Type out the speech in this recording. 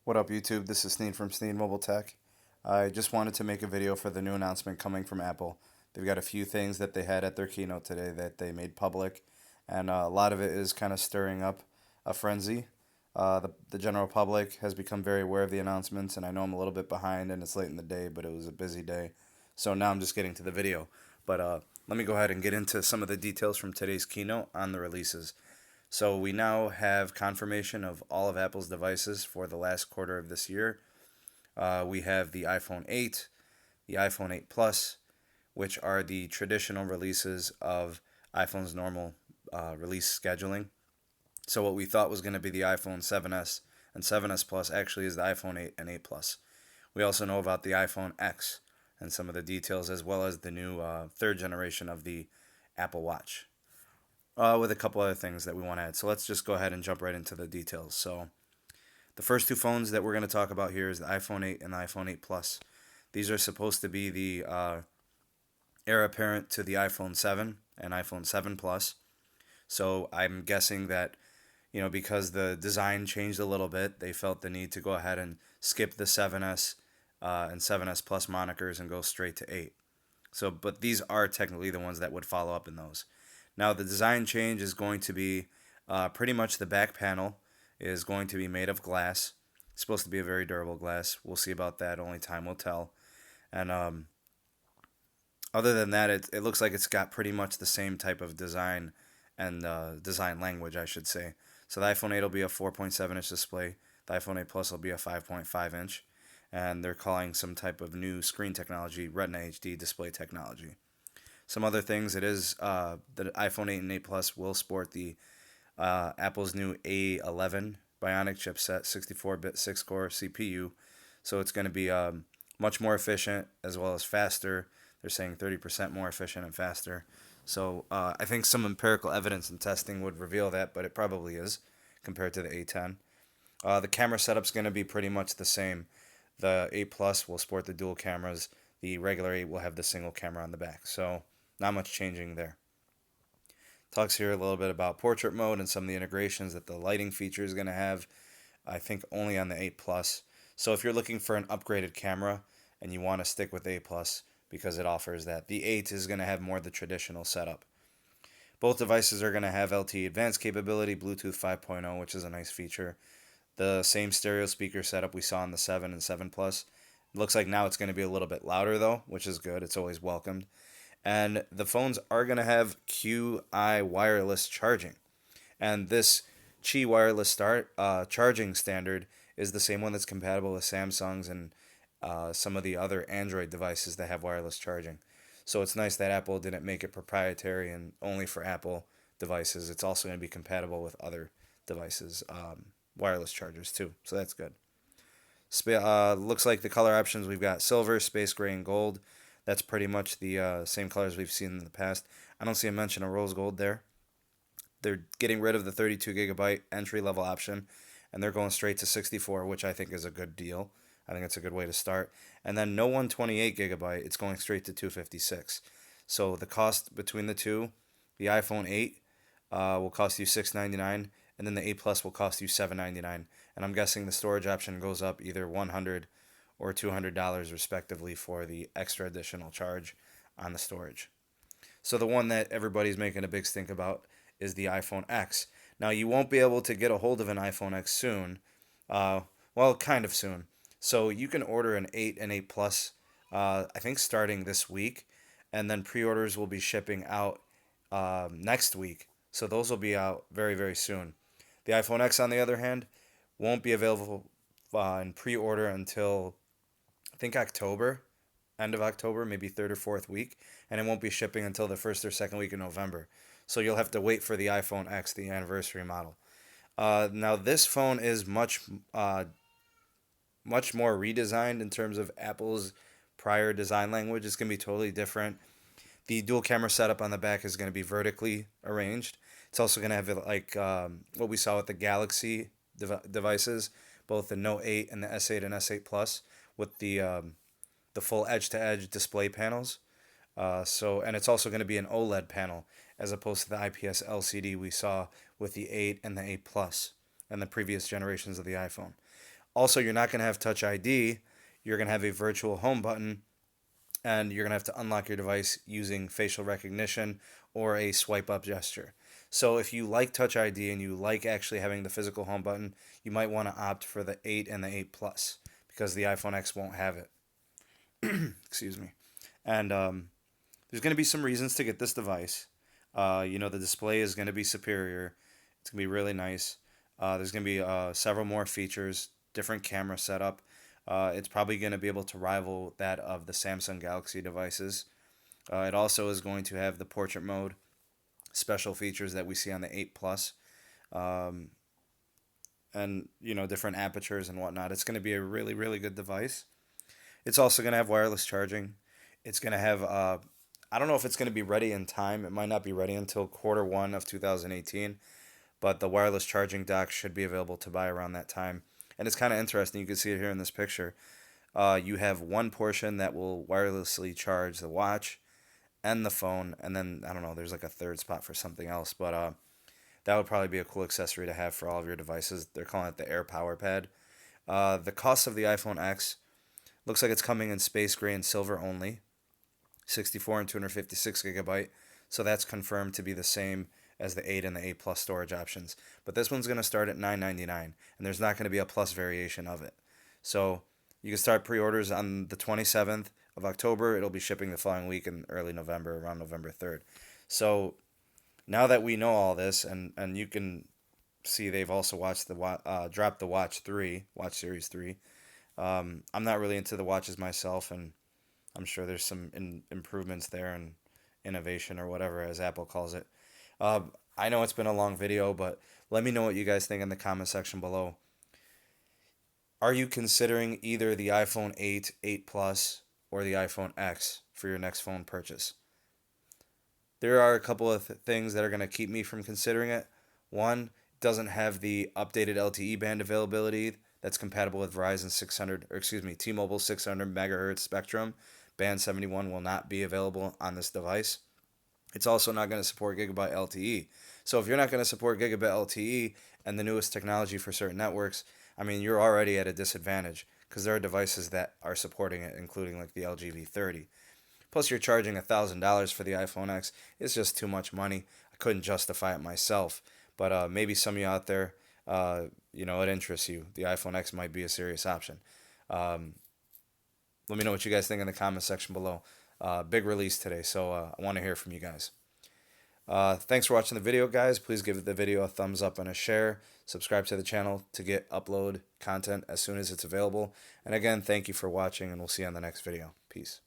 What up, YouTube? This is Sneed from Sneed Mobile Tech. I just wanted to make a video for the new announcement coming from Apple. They've got a few things that they had at their keynote today that they made public, and a lot of it is kind of stirring up a frenzy. The general public has become very aware of the announcements, and I know I'm a little bit behind and it's late in the day, but it was a busy day. So now I'm just getting to the video. But let me go ahead and get into some of the details from today's keynote on the releases. So we now have confirmation of all of Apple's devices for the last quarter of this year. We have the iPhone 8, the iPhone 8 Plus, which are the traditional releases of iPhone's normal release scheduling. So what we thought was going to be the iPhone 7s and 7s Plus actually is the iPhone 8 and 8 Plus. We also know about the iPhone X and some of the details, as well as the new third generation of the Apple Watch, with a couple other things that we want to add. So let's just go ahead and jump right into the details. So the first two phones that we're going to talk about here is the iPhone 8 and the iPhone 8 Plus. These are supposed to be the heir apparent to the iPhone 7 and iPhone 7 Plus. So I'm guessing that, because the design changed a little bit, they felt the need to go ahead and skip the 7S and 7S Plus monikers and go straight to 8. So, but these are technically the ones that would follow up in those. Now, the design change is going to be pretty much the back panel is going to be made of glass. It's supposed to be a very durable glass. We'll see about that. Only time will tell. And other than that, it looks like it's got pretty much the same type of design and design language, I should say. So the iPhone 8 will be a 4.7-inch display. The iPhone 8 Plus will be a 5.5-inch. And they're calling some type of new screen technology Retina HD display technology. Some other things, it is the iPhone 8 and 8 Plus will sport the Apple's new A11 Bionic chipset, 64-bit 6-core CPU. So it's going to be much more efficient as well as faster. They're saying 30% more efficient and faster. So I think some empirical evidence and testing would reveal that, but it probably is compared to the A10. The camera setup's going to be pretty much the same. The 8 Plus will sport the dual cameras. The regular 8 will have the single camera on the back. So not much changing there. Talks here a little bit about portrait mode and some of the integrations that the lighting feature is going to have. I think only on the 8 Plus. So if you're looking for an upgraded camera and you want to stick with 8 Plus because it offers that, the 8 is going to have more of the traditional setup. Both devices are going to have LTE advanced capability, Bluetooth 5.0, which is a nice feature. The same stereo speaker setup we saw on the 7 and 7 Plus. It looks like now it's going to be a little bit louder though, which is good. It's always welcomed. And the phones are going to have Qi wireless charging. And this Qi wireless charging standard is the same one that's compatible with Samsung's and some of the other Android devices that have wireless charging. So it's nice that Apple didn't make it proprietary and only for Apple devices. It's also going to be compatible with other devices, wireless chargers too. So that's good. Looks like the color options we've got silver, space gray, and gold. That's pretty much the same colors we've seen in the past. I don't see a mention of rose gold there. They're getting rid of the 32 gigabyte entry level option, and they're going straight to 64, which I think is a good deal. I think it's a good way to start. And then no 128 gigabyte, it's going straight to 256. So the cost between the two, the iPhone 8 will cost you $699, and then the 8 Plus will cost you $799. And I'm guessing the storage option goes up either $100 or $200 respectively for the extra additional charge on the storage. So the one that everybody's making a big stink about is the iPhone X. Now you won't be able to get a hold of an iPhone X soon. Well, kind of soon. So you can order an 8 and 8 Plus, I think starting this week, and then pre-orders will be shipping out next week. So those will be out very, very soon. The iPhone X, on the other hand, won't be available in pre-order until I think October, end of October, maybe third or fourth week, and it won't be shipping until the first or second week of November. So you'll have to wait for the iPhone X, the anniversary model. Now this phone is much more redesigned in terms of Apple's prior design language. It's gonna be totally different. The dual camera setup on the back is gonna be vertically arranged. It's also gonna have like what we saw with the Galaxy devices, both the Note 8 and the S8 and S8 Plus, with the full edge-to-edge display panels. And it's also going to be an OLED panel as opposed to the IPS LCD we saw with the 8 and the 8 Plus and the previous generations of the iPhone. Also, you're not going to have Touch ID. You're going to have a virtual home button, and you're going to have to unlock your device using facial recognition or a swipe up gesture. So if you like Touch ID and you like actually having the physical home button, you might want to opt for the 8 and the 8 Plus because the iPhone X won't have it. Excuse me. And there's going to be some reasons to get this device. The display is going to be superior. It's going to be really nice. There's going to be several more features, different camera setup. It's probably going to be able to rival that of the Samsung Galaxy devices. It also is going to have the portrait mode, special features that we see on the 8 Plus, um, and different apertures and whatnot. It's going to be a really really good device. It's also going to have wireless charging. It's going to have I don't know if it's going to be ready in time. It might not be ready until Q1 of 2018, but the wireless charging dock should be available to buy around that time. And it's kind of interesting. You can see it here in this picture. You have one portion that will wirelessly charge the watch and the phone, and then I don't know. There's like a third spot for something else, but that would probably be a cool accessory to have for all of your devices. They're calling it the Air Power Pad. The cost of the iPhone X looks like it's coming in space gray and silver only, 64 and 256 gigabyte. So that's confirmed to be the same as the 8 and the 8 Plus storage options. But this one's going to start at $999, and there's not going to be a Plus variation of it. So you can start pre-orders on the 27th of October. It'll be shipping the following week in early November, around November 3rd. So now that we know all this, and you can see they've also dropped the Watch Series 3. I'm not really into the watches myself, and I'm sure there's some improvements there and innovation or whatever, as Apple calls it. Uh, I know it's been a long video, but let me know what you guys think in the comment section below. Are you considering either the iPhone 8, 8 Plus, or the iPhone X for your next phone purchase? There are a couple of things that are going to keep me from considering it. One, it doesn't have the updated LTE band availability that's compatible with Verizon 600, or excuse me, T-Mobile 600 megahertz spectrum. Band 71 will not be available on this device. It's also not going to support gigabit LTE. So if you're not going to support gigabit LTE and the newest technology for certain networks, I mean, you're already at a disadvantage because there are devices that are supporting it, including like the LG V30. Plus, you're charging $1,000 for the iPhone X. It's just too much money. I couldn't justify it myself. But maybe some of you out there, it interests you. The iPhone X might be a serious option. Um, Let me know what you guys think in the comment section below. Big release today, so I want to hear from you guys. Thanks for watching the video, guys. Please give the video a thumbs up and a share. Subscribe to the channel to get upload content as soon as it's available. And again, thank you for watching, and we'll see you on the next video. Peace.